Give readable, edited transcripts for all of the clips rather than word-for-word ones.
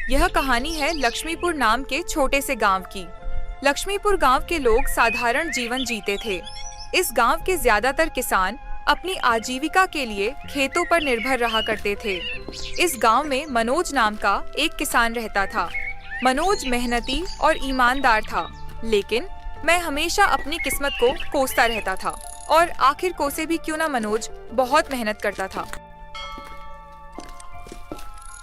यह कहानी है लक्ष्मीपुर नाम के छोटे से गांव की। लक्ष्मीपुर गांव के लोग साधारण जीवन जीते थे। इस गांव के ज्यादातर किसान अपनी आजीविका के लिए खेतों पर निर्भर रहा करते थे। इस गांव में मनोज नाम का एक किसान रहता था। मनोज मेहनती और ईमानदार था, लेकिन मैं हमेशा अपनी किस्मत को कोसता रहता था और आखिर कोसे भी क्यों ना, मनोज बहुत मेहनत करता था,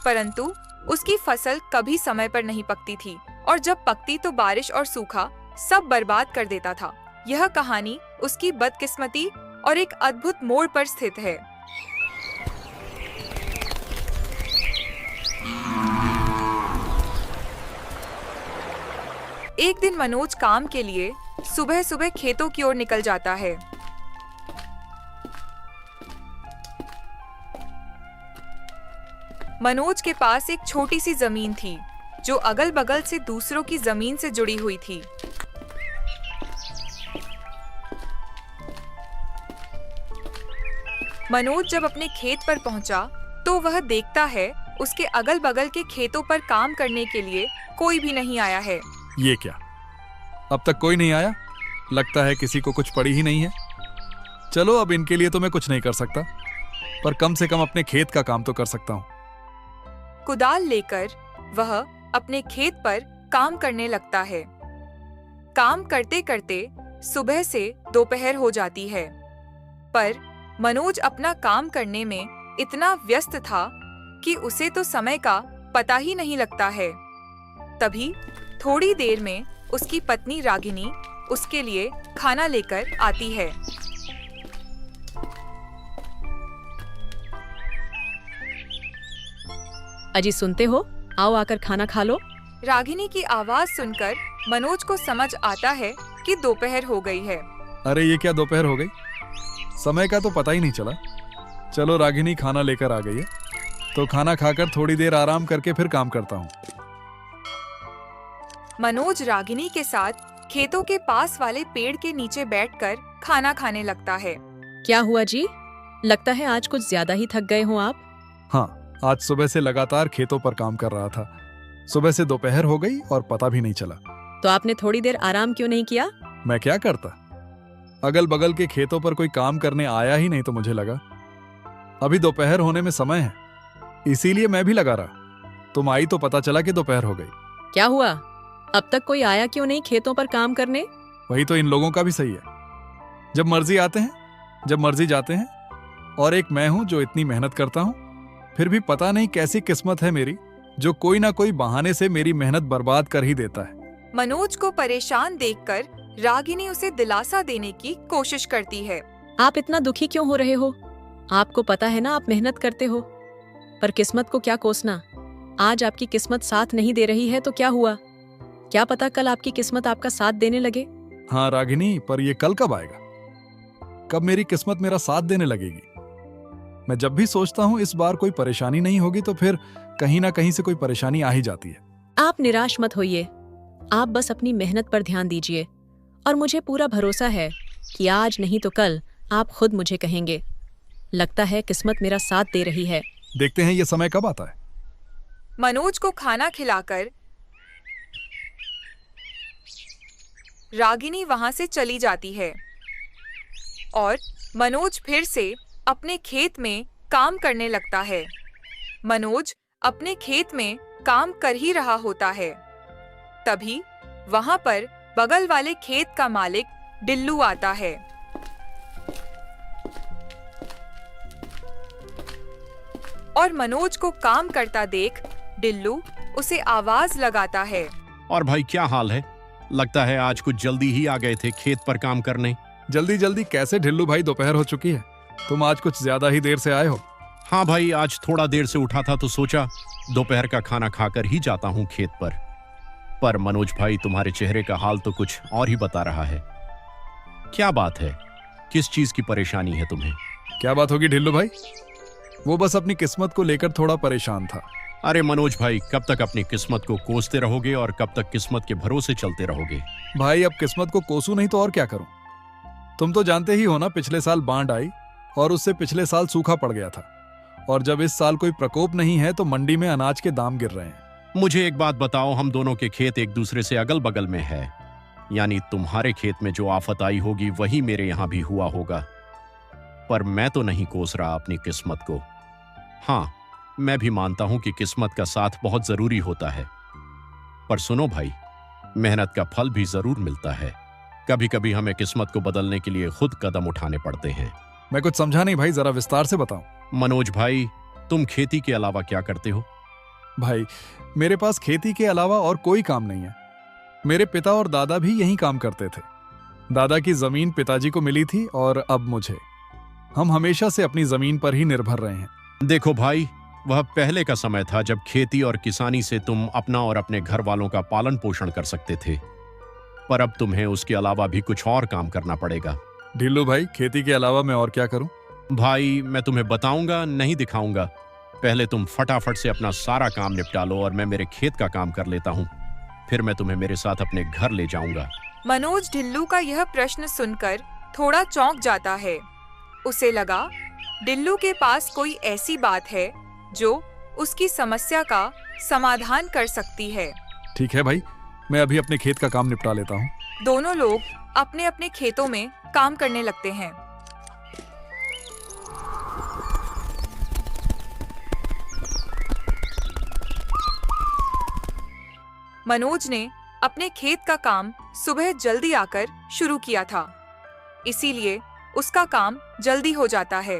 परंतु उसकी फसल कभी समय पर नहीं पकती थी और जब पकती तो बारिश और सूखा सब बर्बाद कर देता था। यह कहानी उसकी बदकिस्मती और एक अद्भुत मोड़ पर स्थित है। एक दिन मनोज काम के लिए सुबह सुबह खेतों की ओर निकल जाता है। मनोज के पास एक छोटी सी जमीन थी जो अगल बगल से दूसरों की जमीन से जुड़ी हुई थी। मनोज जब अपने खेत पर पहुंचा तो वह देखता है उसके अगल बगल के खेतों पर काम करने के लिए कोई भी नहीं आया है। ये क्या, अब तक कोई नहीं आया? लगता है किसी को कुछ पड़ी ही नहीं है। चलो, अब इनके लिए तो मैं कुछ नहीं कर सकता, पर कम से कम अपने खेत का काम तो कर सकता हूँ। कुदाल लेकर वह अपने खेत पर काम करने लगता है। काम करते करते सुबह से दोपहर हो जाती है, पर मनोज अपना काम करने में इतना व्यस्त था कि उसे तो समय का पता ही नहीं लगता है। तभी थोड़ी देर में उसकी पत्नी रागिनी उसके लिए खाना लेकर आती है। अजी, सुनते हो? आओ आकर खाना खा लो। रागिनी की आवाज सुनकर मनोज को समझ आता है कि दोपहर हो गई है। अरे ये क्या, दोपहर हो गई? समय का तो पता ही नहीं चला। चलो, रागिनी खाना लेकर आ गई है तो खाना खाकर थोड़ी देर आराम करके फिर काम करता हूँ। मनोज रागिनी के साथ खेतों के पास वाले पेड़ के नीचे बैठकर खाना खाने लगता है। क्या हुआ जी? लगता है आज कुछ ज्यादा ही थक गए हो आप। हाँ, आज सुबह से लगातार खेतों पर काम कर रहा था। सुबह से दोपहर हो गई और पता भी नहीं चला। तो आपने थोड़ी देर आराम क्यों नहीं किया? मैं क्या करता, अगल बगल के खेतों पर कोई काम करने आया ही नहीं तो मुझे लगा अभी दोपहर होने में समय है, इसीलिए मैं भी लगा रहा। तुम आई तो पता चला कि दोपहर हो गई। क्या हुआ, अब तक कोई आया क्यों नहीं खेतों पर काम करने? वही तो इन लोगों का भी सही है, जब मर्जी आते हैं, जब मर्जी जाते हैं। और एक मैं हूं जो इतनी मेहनत करता हूं, फिर भी पता नहीं कैसी किस्मत है मेरी जो कोई ना कोई बहाने से मेरी मेहनत बर्बाद कर ही देता है। मनोज को परेशान देखकर रागिनी उसे दिलासा देने की कोशिश करती है। आप इतना दुखी क्यों हो रहे हो? आपको पता है ना आप मेहनत करते हो, पर किस्मत को क्या कोसना। आज आपकी किस्मत साथ नहीं दे रही है तो क्या हुआ? क्या पता कल आपकी किस्मत आपका साथ देने लगे। हाँ रागिनी, पर ये कल कब आएगा? कब मेरी किस्मत मेरा साथ देने लगेगी? मैं जब भी सोचता हूँ इस बार कोई परेशानी नहीं होगी तो फिर कहीं ना कहीं से कोई परेशानी आ ही जाती है। आप निराश मत होइए, आप बस अपनी मेहनत पर ध्यान दीजिए और मुझे पूरा भरोसा है कि आज नहीं तो कल आप खुद मुझे कहेंगे, लगता है किस्मत मेरा साथ दे रही है। देखते हैं ये समय कब आता है। मनोज को खाना खिलाकर रागिनी वहां से चली जाती है और मनोज फिर से अपने खेत में काम करने लगता है। मनोज अपने खेत में काम कर ही रहा होता है, तभी वहां पर बगल वाले खेत का मालिक डिल्लू आता है। और मनोज को काम करता देख डिल्लू उसे आवाज लगाता है। और भाई, क्या हाल है? लगता है आज कुछ जल्दी ही आ गए थे खेत पर काम करने। जल्दी जल्दी कैसे ढिल्लू भाई, दोपहर हो चुकी है। तुम आज कुछ ज्यादा ही देर से आए हो। हाँ भाई, आज थोड़ा देर से उठा था तो सोचा दोपहर का खाना खाकर ही जाता हूँ खेत पर मनोज भाई, तुम्हारे चेहरे का हाल तो कुछ और ही बता रहा है। क्या बात है? किस चीज की परेशानी है तुम्हें? क्या बात होगी ढिल्लू भाई? वो बस अपनी किस्मत को लेकर थोड़ा परेशान था। अरे मनोज भाई, कब तक अपनी किस्मत को कोसते रहोगे और कब तक किस्मत के भरोसे चलते रहोगे? भाई, अब किस्मत को कोसू नहीं तो और क्या करूं? तुम तो जानते ही हो ना, पिछले साल बाढ़ आई और उससे पिछले साल सूखा पड़ गया था। और जब इस साल कोई प्रकोप नहीं है तो मंडी में अनाज के दाम गिर रहे हैं। मुझे एक बात बताओ, हम दोनों के खेत एक दूसरे से अगल बगल में है, यानी तुम्हारे खेत में जो आफत आई होगी वही मेरे यहां भी हुआ होगा। पर मैं तो नहीं कोस रहा अपनी किस्मत को। हाँ, मैं भी मानता हूं कि किस्मत का साथ बहुत जरूरी होता है, पर सुनो भाई, मेहनत का फल भी जरूर मिलता है। कभी कभी हमें किस्मत को बदलने के लिए खुद कदम उठाने पड़ते हैं। मैं कुछ समझा नहीं भाई, जरा विस्तार से बताओ। मनोज भाई, तुम खेती के अलावा क्या करते हो? भाई, मेरे पास खेती के अलावा और कोई काम नहीं है। मेरे पिता और दादा भी यही काम करते थे। दादा की जमीन पिताजी को मिली थी और अब मुझे। हम हमेशा से अपनी जमीन पर ही निर्भर रहे हैं। देखो भाई, वह पहले का समय था जब खेती और किसानी से तुम अपना और अपने घर वालों का पालन पोषण कर सकते थे, पर अब तुम्हें उसके अलावा भी कुछ और काम करना पड़ेगा। ढिल्लू भाई, खेती के अलावा मैं और क्या करूं? भाई, मैं तुम्हें बताऊंगा, नहीं दिखाऊंगा। पहले तुम फटाफट से अपना सारा काम निपटा लो और मैं मेरे खेत का काम कर लेता हूँ। फिर मैं तुम्हें मेरे साथ अपने घर ले जाऊंगा। मनोज ढिल्लू का यह प्रश्न सुनकर थोड़ा चौंक जाता है। उसे लगा ढिल्लू के पास कोई ऐसी बात है जो उसकी समस्या का समाधान कर सकती है। ठीक है भाई, मैं अभी अपने खेत का काम निपटा लेता हूँ। दोनों लोग अपने अपने खेतों में काम करने लगते हैं। मनोज ने अपने खेत का काम सुबह जल्दी आकर शुरू किया था, इसीलिए उसका काम जल्दी हो जाता है।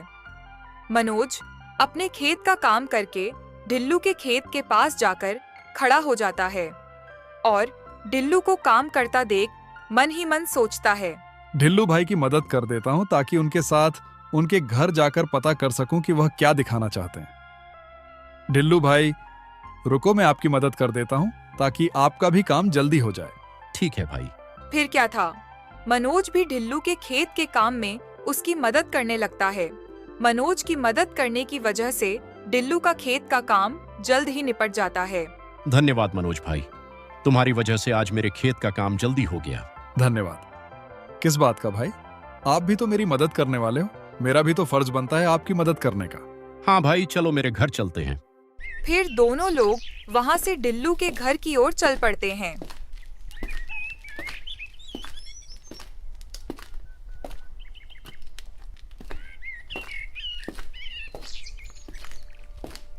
मनोज अपने खेत का काम करके ढिल्लू के खेत के पास जाकर खड़ा हो जाता है और ढिल्लू को काम करता देख मन ही मन सोचता है, ढिल्लू भाई की मदद कर देता हूँ ताकि उनके साथ उनके घर जाकर पता कर सकूं कि वह क्या दिखाना चाहते हैं। ढिल्लू भाई, रुको, मैं आपकी मदद कर देता हूँ ताकि आपका भी काम जल्दी हो जाए। ठीक है भाई। फिर क्या था, मनोज भी ढिल्लू के खेत के काम में उसकी मदद करने लगता है। मनोज की मदद करने की वजह से ढिल्लू का खेत का काम जल्द ही निपट जाता है। धन्यवाद मनोज भाई, तुम्हारी वजह से आज मेरे खेत का काम जल्दी हो गया। धन्यवाद। किस बात का भाई? आप भी तो मेरी मदद करने वाले हो। मेरा भी तो फर्ज बनता है आपकी मदद करने का। हाँ भाई, चलो मेरे घर चलते हैं। फिर दोनों लोग वहां से ढिल्लू के घर की ओर चल पड़ते हैं।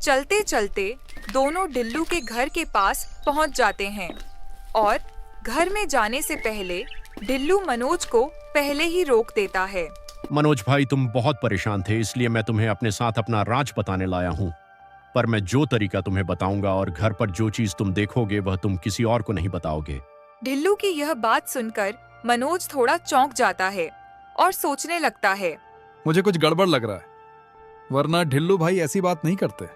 चलते चलते दोनों ढिल्लू के घर के पास पहुंच जाते हैं और घर में जाने से पहले ढिल्लू मनोज को पहले ही रोक देता है। मनोज भाई, तुम बहुत परेशान थे, इसलिए मैं तुम्हें अपने साथ अपना राज बताने लाया हूँ। पर मैं जो तरीका तुम्हें बताऊंगा और घर पर जो चीज तुम देखोगे वह तुम किसी और को नहीं बताओगे। ढिल्लू की यह बात सुनकर मनोज थोड़ा चौंक जाता है और सोचने लगता है, मुझे कुछ गड़बड़ लग रहा है, वरना ढिल्लू भाई ऐसी बात नहीं करते।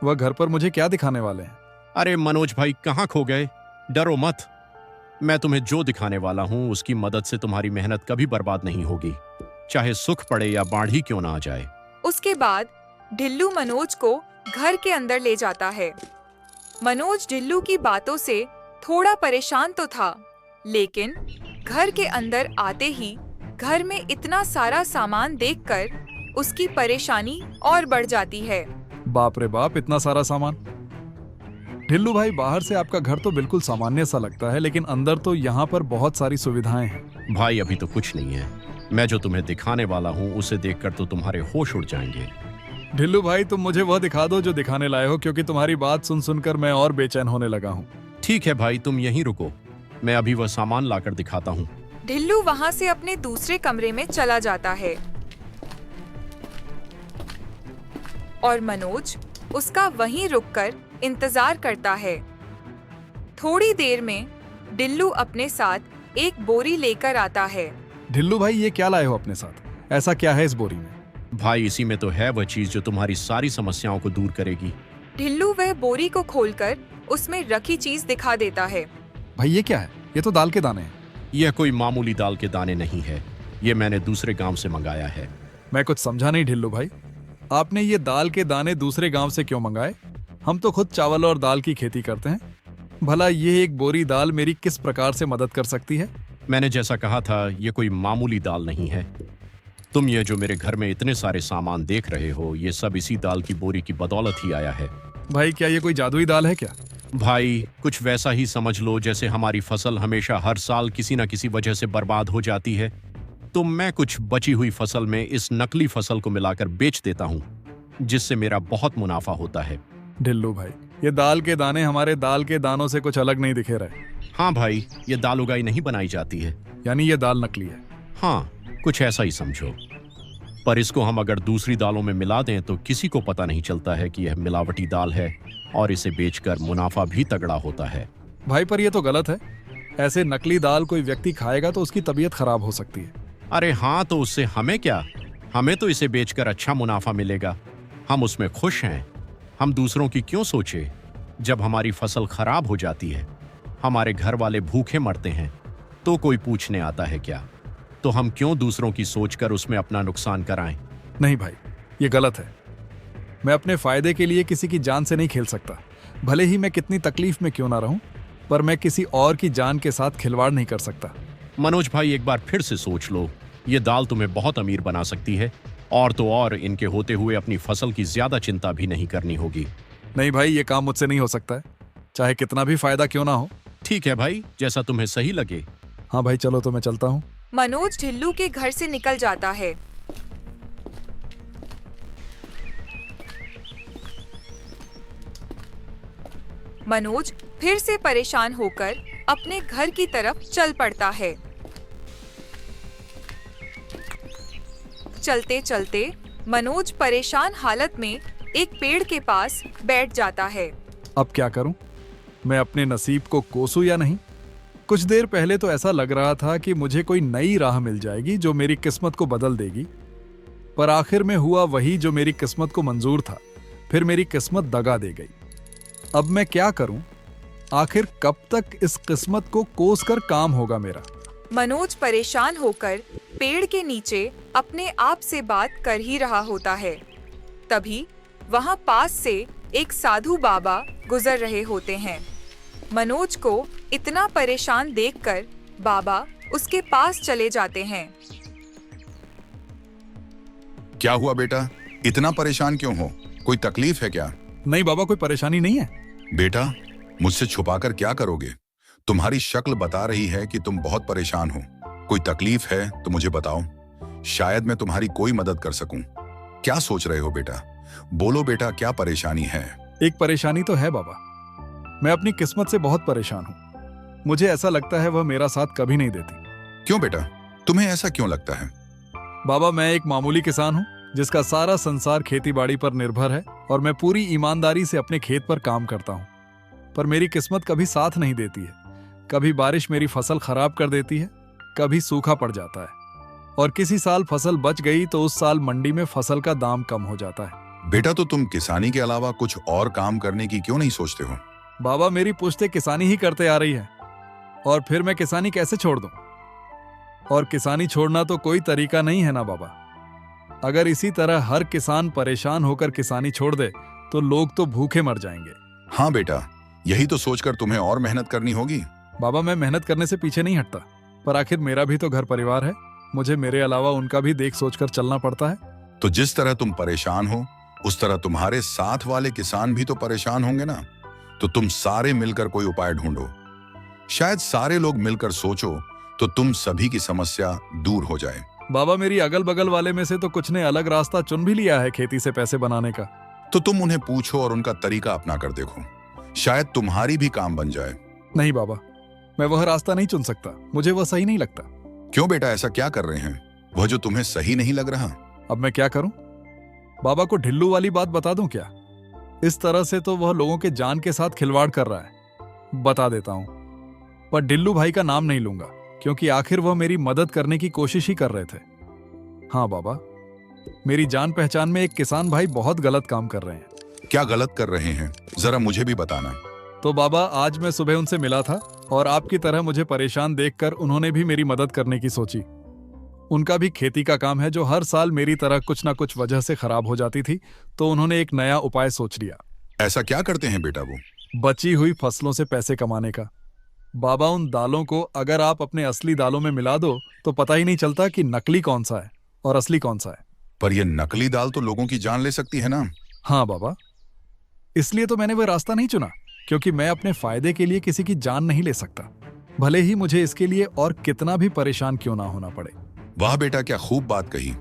वह घर पर मुझे क्या दिखाने वाले हैं? अरे मनोज भाई, कहाँ खो गए? डरो मत, मैं तुम्हें जो दिखाने वाला हूँ उसकी मदद से तुम्हारी मेहनत कभी बर्बाद नहीं होगी, चाहे सुख पड़े या बाढ़ क्यों ना आ जाए। उसके बाद ढिल्लू मनोज को घर के अंदर ले जाता है। मनोज ढिल्लू की बातों से थोड़ा परेशान तो था, लेकिन घर के अंदर आते ही घर में इतना सारा सामान देखकर उसकी परेशानी और बढ़ जाती है। बाप रे बाप, इतना सारा सामान! ढिल्लू भाई, बाहर से आपका घर तो बिल्कुल सामान्य सा लगता है, लेकिन अंदर तो यहाँ पर बहुत सारी सुविधाएं हैं। भाई, अभी तो कुछ नहीं है। मैं जो तुम्हें दिखाने वाला हूँ उसे देखकर तो तुम्हारे होश उड़ जाएंगे। ढिल्लू भाई, तुम मुझे वह दिखा दो जो दिखाने लाए हो, क्योंकि तुम्हारी बात सुन सुनकर मैं और बेचैन होने लगा हूँ। ठीक है भाई, तुम यहीं रुको, मैं अभी वह सामान लाकर दिखाता हूँ। ढिल्लू वहाँ से अपने दूसरे कमरे में चला जाता है और मनोज उसका वहीं रुककर इंतजार करता है। थोड़ी देर में ढिल्लू अपने साथ एक बोरी लेकर आता है। ढिल्लू भाई, ये क्या लाए हो अपने साथ? ऐसा क्या है इस बोरी में? भाई, इसी में तो है वह चीज जो तुम्हारी सारी समस्याओं को दूर करेगी। ढिल्लू वह बोरी को खोलकर उसमें रखी चीज दिखा देता है। भाई, ये क्या है? ये तो दाल के दाने हैं। यह कोई मामूली दाल के दाने नहीं है, ये मैंने दूसरे गांव से मंगाया है। मैं कुछ समझा नहीं ढिल्लू भाई, आपने ये दाल के दाने दूसरे गांव से क्यों मंगाए? हम तो खुद चावल और दाल की खेती करते हैं। भला ये एक बोरी दाल मेरी किस प्रकार से मदद कर सकती है? मैंने जैसा कहा था, ये कोई मामूली दाल नहीं है। तुम ये जो मेरे घर में इतने सारे सामान देख रहे हो, ये सब इसी दाल की बोरी की बदौलत ही आया है। भाई, क्या ये कोई जादुई दाल है क्या? भाई कुछ वैसा ही समझ लो जैसे हमारी फसल हमेशा हर साल किसी न किसी वजह से बर्बाद हो जाती है, तो मैं कुछ बची हुई फसल में इस नकली फसल को मिलाकर बेच देता हूँ, जिससे मेरा बहुत मुनाफा होता है। ढिल्लू भाई, ये दाल के दाने हमारे दाल के दानों से कुछ अलग नहीं दिखे रहे। हाँ भाई, ये दाल उगाई नहीं बनाई जाती है। यानी ये दाल नकली है। हाँ, कुछ ऐसा ही समझो। पर इसको हम अगर दूसरी दालों में मिला दें तो किसी को पता नहीं चलता है कि यह मिलावटी दाल है, और इसे बेचकर मुनाफा भी तगड़ा होता है। भाई पर ये तो गलत है। ऐसे नकली दाल कोई व्यक्ति खाएगा तो उसकी तबीयत खराब हो सकती है। अरे हाँ, तो उससे हमें क्या? हमें तो इसे बेचकर अच्छा मुनाफा मिलेगा, हम उसमें खुश हैं। हम दूसरों की क्यों सोचे? जब हमारी फसल खराब हो जाती है, हमारे घर वाले भूखे मरते हैं, तो कोई पूछने आता है क्या? तो हम क्यों दूसरों की सोचकर उसमें अपना नुकसान कराएं? नहीं भाई, ये गलत है। मैं अपने फायदे के लिए किसी की जान से नहीं खेल सकता, भले ही मैं कितनी तकलीफ में क्यों ना रहूं, पर मैं किसी और की जान के साथ खिलवाड़ नहीं कर सकता। मनोज भाई, एक बार फिर से सोच लो। ये दाल तुम्हें बहुत अमीर बना सकती है, और तो और इनके होते हुए अपनी फसल की ज्यादा चिंता भी नहीं करनी होगी। नहीं भाई, ये काम मुझसे नहीं हो सकता है, चाहे कितना भी फायदा क्यों ना हो। ठीक है भाई, जैसा तुम्हें सही लगे। हाँ भाई, चलो तो मैं चलता हूँ। मनोज ढिल्लू के घर से निकल जाता है। मनोज फिर से परेशान होकर अपने घर की तरफ चल पड़ता है। चलते चलते मनोज परेशान हालत में एक पेड़ के पास बैठ जाता है। अब क्या करूं? मैं अपने नसीब को कोसूं या नहीं? कुछ देर पहले तो ऐसा लग रहा था कि मुझे कोई नई राह मिल जाएगी जो मेरी किस्मत को बदल देगी, पर आखिर में हुआ वही जो मेरी किस्मत को मंजूर था। फिर मेरी किस्मत दगा दे गई। अब मैं क्या करूं? आखिर कब तक इस किस्मत को कोस कर काम होगा मेरा? मनोज परेशान होकर पेड़ के नीचे अपने आप से बात कर ही रहा होता है। तभी वहां पास से एक साधु बाबा गुजर रहे होते हैं। मनोज को इतना परेशान देखकर बाबा उसके पास चले जाते हैं। क्या हुआ बेटा, इतना परेशान क्यों हो? कोई तकलीफ है क्या? नहीं बाबा, कोई परेशानी नहीं है। बेटा, मुझसे छुपाकर क्या करोगे? तुम्हारी शक्ल बता रही है कि तुम बहुत परेशान हो। कोई तकलीफ है तो मुझे बताओ, शायद मैं तुम्हारी कोई मदद कर सकूं। क्या सोच रहे हो बेटा? बोलो बेटा, क्या परेशानी है? एक परेशानी तो है बाबा। मैं अपनी किस्मत से बहुत परेशान हूँ। मुझे ऐसा लगता है वह मेरा साथ कभी नहीं देती। क्यों बेटा, तुम्हें ऐसा क्यों लगता है? बाबा, मैं एक मामूली किसान हूँ जिसका सारा संसार खेतीबाड़ी पर निर्भर है, और मैं पूरी ईमानदारी से अपने खेत पर काम करता हूँ। पर मेरी किस्मत कभी साथ नहीं देती है। कभी बारिश मेरी फसल खराब कर देती है, कभी सूखा पड़ जाता है, और किसी साल फसल बच गई तो उस साल मंडी में फसल का दाम कम हो जाता है। बेटा, तो तुम किसानी के अलावा कुछ और काम करने की क्यों नहीं सोचते हो? बाबा, मेरी पुश्तें किसानी ही करते आ रही है, और फिर मैं किसानी कैसे छोड़ दूं? और किसानी छोड़ना तो कोई तरीका नहीं है ना बाबा। अगर इसी तरह हर किसान परेशान होकर किसानी छोड़ दे तो लोग तो भूखे मर जाएंगे। हाँ बेटा, यही तो सोचकर तुम्हें और मेहनत करनी होगी। बाबा, मैं मेहनत करने से पीछे नहीं हटता, पर आखिर मेरा भी तो घर परिवार है। मुझे मेरे अलावा उनका भी देख सोचकर चलना पड़ता है। तो जिस तरह तुम परेशान हो, उस तरह तुम्हारे साथ वाले किसान भी तो परेशान होंगे ना। तो तुम सारे मिलकर कोई उपाय ढूंढो। शायद सारे लोग मिलकर सोचो तो तुम सभी की समस्या दूर हो जाए। बाबा, मेरी अगल बगल वाले में से तो कुछ ने अलग रास्ता चुन भी लिया है खेती से पैसे बनाने का। तो तुम उन्हें पूछो और उनका तरीका अपना कर देखो, शायद तुम्हारी भी काम बन जाए। नहीं बाबा, मैं वह रास्ता नहीं चुन सकता। मुझे वह सही नहीं लगता। क्यों बेटा, ऐसा क्या कर रहे हैं वह जो तुम्हें सही नहीं लग रहा? अब मैं क्या करूं? बाबा को ढिल्लू वाली बात बता दूं क्या? इस तरह से तो वह लोगों के जान के साथ खिलवाड़ कर रहा है। बता देता हूं, पर ढिल्लू भाई का नाम नहीं लूंगा, क्योंकि आखिर वह मेरी मदद करने की कोशिश ही कर रहे थे। हाँ बाबा, मेरी जान पहचान में एक किसान भाई बहुत गलत काम कर रहे हैं। क्या गलत कर रहे हैं, जरा मुझे भी बताना। तो बाबा, आज मैं सुबह उनसे मिला था, और आपकी तरह मुझे परेशान देखकर उन्होंने भी मेरी मदद करने की सोची। उनका भी खेती का काम है जो हर साल मेरी तरह कुछ ना कुछ वजह से खराब हो जाती थी, तो उन्होंने एक नया उपाय सोच लिया। ऐसा क्या करते हैं बेटा वो? बची हुई फसलों से पैसे कमाने का। बाबा, उन दालों को अगर आप अपने असली दालों में मिला दो तो पता ही नहीं चलता कि नकली कौन सा है और असली कौन सा है। पर यह नकली दाल तो लोगों की जान ले सकती है ना। हाँ बाबा, इसलिए तो मैंने वह रास्ता नहीं चुना। क्योंकि मैं अपने फायदे के लिए किसी की जान नहीं ले सकता, भले ही मुझे इसके लिए और कितना भी परेशान क्यों ना होना पड़े। वाह बेटा, क्या खूब बात कही।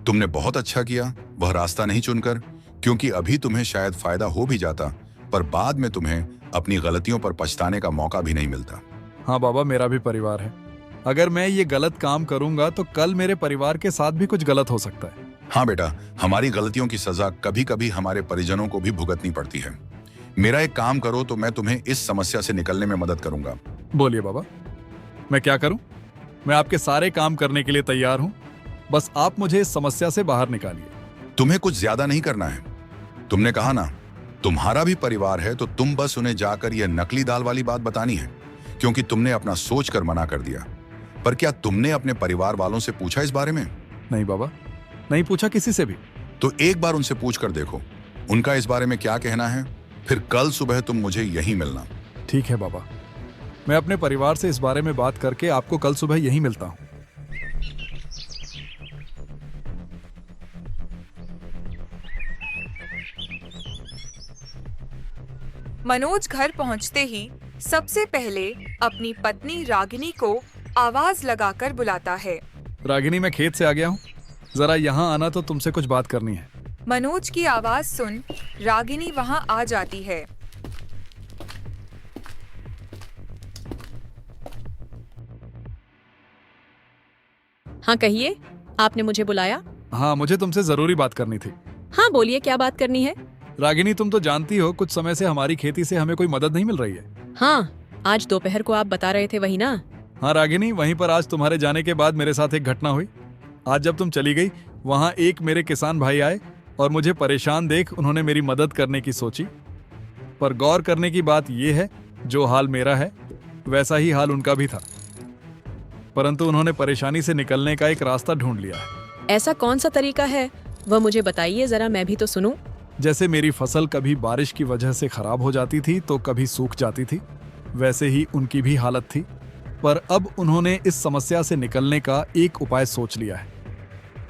तुमने बहुत अच्छा किया वह रास्ता नहीं चुनकर, क्योंकि अभी तुम्हें शायद फायदा हो भी जाता, पर बाद में तुम्हें अपनी गलतियों पर पछताने का मौका भी नहीं मिलता। हाँ बाबा, मेरा भी परिवार है। अगर मैं ये गलत काम करूंगा तो कल मेरे परिवार के साथ भी कुछ गलत हो सकता है। हाँ बेटा, हमारी गलतियों की सजा कभी कभी हमारे परिजनों को भी भुगतनी पड़ती है। मेरा एक काम करो तो मैं तुम्हें इस समस्या से निकलने में मदद करूंगा। बोलिए बाबा, मैं क्या करूं? मैं आपके सारे काम करने के लिए तैयार हूं, बस आप मुझे इस समस्या से बाहर निकालिए। तुम्हें कुछ ज्यादा नहीं करना है। तुमने कहा ना, तुम्हारा भी परिवार है, तो तुम बस उन्हें जाकर यह नकली दाल वाली बात बतानी है, क्योंकि तुमने अपना सोचकर मना कर दिया। पर क्या तुमने अपने परिवार वालों से पूछा इस बारे में? नहीं बाबा, नहीं पूछा किसी से भी। तो एक बार उनसे पूछ कर देखो उनका इस बारे में क्या कहना है, फिर कल सुबह तुम मुझे यहीं मिलना। ठीक है बाबा, मैं अपने परिवार से इस बारे में बात करके आपको कल सुबह यहीं मिलता हूं। मनोज घर पहुंचते ही सबसे पहले अपनी पत्नी रागिनी को आवाज लगाकर बुलाता है। रागिनी, मैं खेत से आ गया हूं, जरा यहाँ आना, तो तुमसे कुछ बात करनी है। मनोज की आवाज सुन रागिनी वहां आ जाती है। हाँ कहिए, आपने मुझे बुलाया? हाँ, मुझे तुमसे जरूरी बात करनी थी। हाँ बोलिए, क्या बात करनी है? रागिनी, तुम तो जानती हो कुछ समय से हमारी खेती से हमें कोई मदद नहीं मिल रही है। हाँ, आज दोपहर को आप बता रहे थे, वही ना? हाँ रागिनी, वहीं पर आज तुम्हारे जाने के बाद मेरे साथ एक घटना हुई। आज जब तुम चली गई, वहाँ एक मेरे किसान भाई आए और मुझे परेशान देख उन्होंने मेरी मदद करने की सोची। पर गौर करने की बात यह है, जो हाल मेरा है वैसा ही हाल उनका भी था, परंतु उन्होंने परेशानी से निकलने का एक रास्ता ढूंढ लिया है। ऐसा कौन सा तरीका है, वह मुझे बताइए जरा, मैं भी तो सुनूं। जैसे मेरी फसल कभी बारिश की वजह से खराब हो जाती थी तो कभी सूख जाती थी, वैसे ही उनकी भी हालत थी। पर अब उन्होंने इस समस्या से निकलने का एक उपाय सोच लिया है।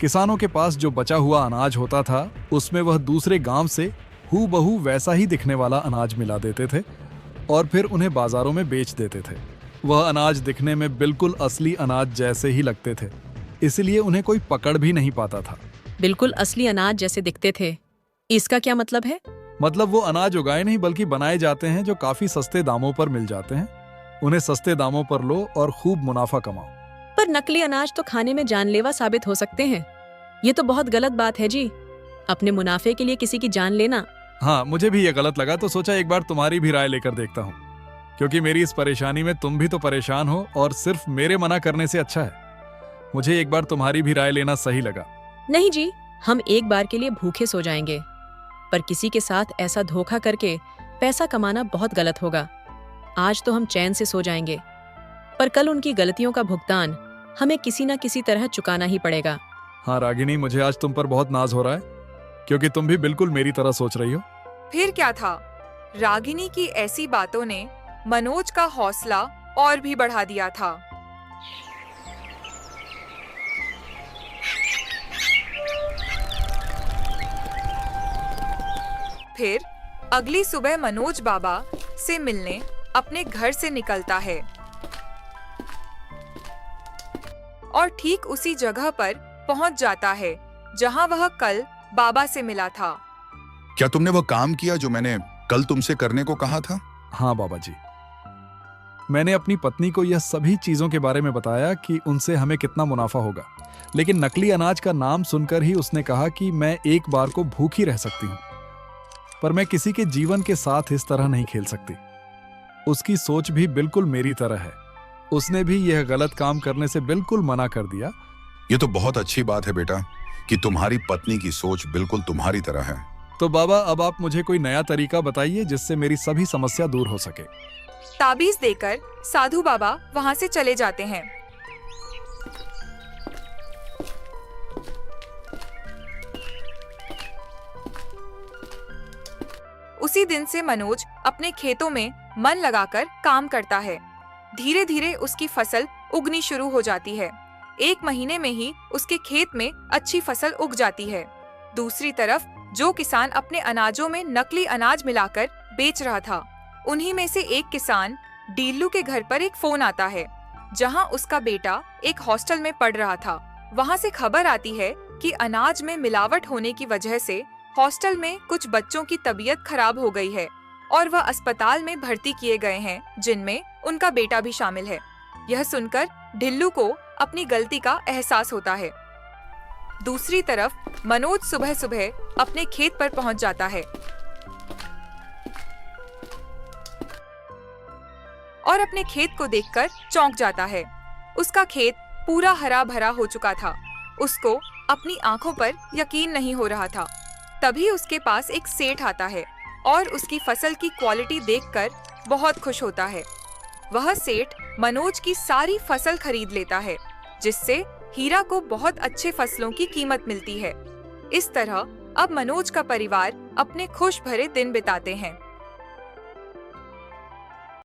किसानों के पास जो बचा हुआ अनाज होता था, उसमें वह दूसरे गांव से हूबहू वैसा ही दिखने वाला अनाज मिला देते थे और फिर उन्हें बाजारों में बेच देते थे। वह अनाज दिखने में बिल्कुल असली अनाज जैसे ही लगते थे, इसलिए उन्हें कोई पकड़ भी नहीं पाता था। बिल्कुल असली अनाज जैसे दिखते थे, इसका क्या मतलब है? मतलब वो अनाज उगाए नहीं बल्कि बनाए जाते हैं, जो काफी सस्ते दामों पर मिल जाते हैं। उन्हें सस्ते दामों पर लो और खूब मुनाफा कमाओ। पर नकली अनाज तो खाने में जानलेवा साबित हो सकते हैं। ये तो बहुत गलत बात है जी, अपने मुनाफे के लिए किसी की जान लेना। हाँ, मुझे भी ये गलत लगा, तो सोचा एक बार तुम्हारी भी राय लेकर देखता हूँ, क्योंकि मेरी इस परेशानी में तुम भी तो परेशान हो और सिर्फ मेरे मना करने से अच्छा है मुझे एक बार तुम्हारी भी राय लेना सही लगा। नहीं जी, हम एक बार के लिए भूखे सो जाएंगे, पर किसी के साथ ऐसा धोखा करके पैसा कमाना बहुत गलत होगा। आज तो हम चैन से सो जाएंगे, पर कल उनकी गलतियों का भुगतान हमें किसी न किसी तरह चुकाना ही पड़ेगा। हाँ रागिनी, मुझे आज तुम पर बहुत नाज हो रहा है, क्योंकि तुम भी बिल्कुल मेरी तरह सोच रही हो। फिर क्या था, रागिनी की ऐसी बातों ने मनोज का हौसला और भी बढ़ा दिया था। फिर अगली सुबह मनोज बाबा से मिलने अपने घर से निकलता है और ठीक उसी जगह पर पहुंच जाता है जहां वह कल बाबा से मिला था। क्या तुमने वो काम किया जो मैंने कल तुमसे करने को कहा था? हाँ बाबा जी, मैंने अपनी पत्नी को यह सभी चीजों के बारे में बताया कि उनसे हमें कितना मुनाफा होगा, लेकिन नकली अनाज का नाम सुनकर ही उसने कहा कि मैं एक बार को भूखी रह सकती हूँ, पर मैं किसी के जीवन के साथ इस तरह नहीं खेल सकती। उसकी सोच भी बिल्कुल मेरी तरह है, उसने भी यह गलत काम करने से बिल्कुल मना कर दिया। ये तो बहुत अच्छी बात है बेटा कि तुम्हारी पत्नी की सोच बिल्कुल तुम्हारी तरह है। तो बाबा, अब आप मुझे कोई नया तरीका बताइए जिससे मेरी सभी समस्या दूर हो सके। ताबीज देकर साधु बाबा वहां से चले जाते हैं। उसी दिन से मनोज अपने खेतों में मन लगाकर काम करता है। धीरे धीरे उसकी फसल उगनी शुरू हो जाती है। 1 महीने में ही उसके खेत में अच्छी फसल उग जाती है। दूसरी तरफ जो किसान अपने अनाजों में नकली अनाज मिलाकर बेच रहा था, उन्हीं में से एक किसान डीलू के घर पर एक फोन आता है, जहां उसका बेटा एक हॉस्टल में पढ़ रहा था। वहां से खबर आती है कि अनाज में मिलावट होने की वजह से हॉस्टल में कुछ बच्चों की तबीयत खराब हो गई है और वह अस्पताल में भर्ती किए गए हैं, जिनमें उनका बेटा भी शामिल है। यह सुनकर ढिल्लू को अपनी गलती का एहसास होता है। दूसरी तरफ मनोज सुबह सुबह अपने खेत पर पहुंच जाता है और अपने खेत को देखकर चौंक जाता है। उसका खेत पूरा हरा भरा हो चुका था। उसको अपनी आंखों पर यकीन नहीं हो रहा था। तभी उसके पास एक सेठ आता है और उसकी फसल की क्वालिटी देखकर बहुत खुश होता है। वह सेठ मनोज की सारी फसल खरीद लेता है, जिससे हीरा को बहुत अच्छे फसलों की कीमत मिलती है। इस तरह अब मनोज का परिवार अपने खुश भरे दिन बिताते हैं।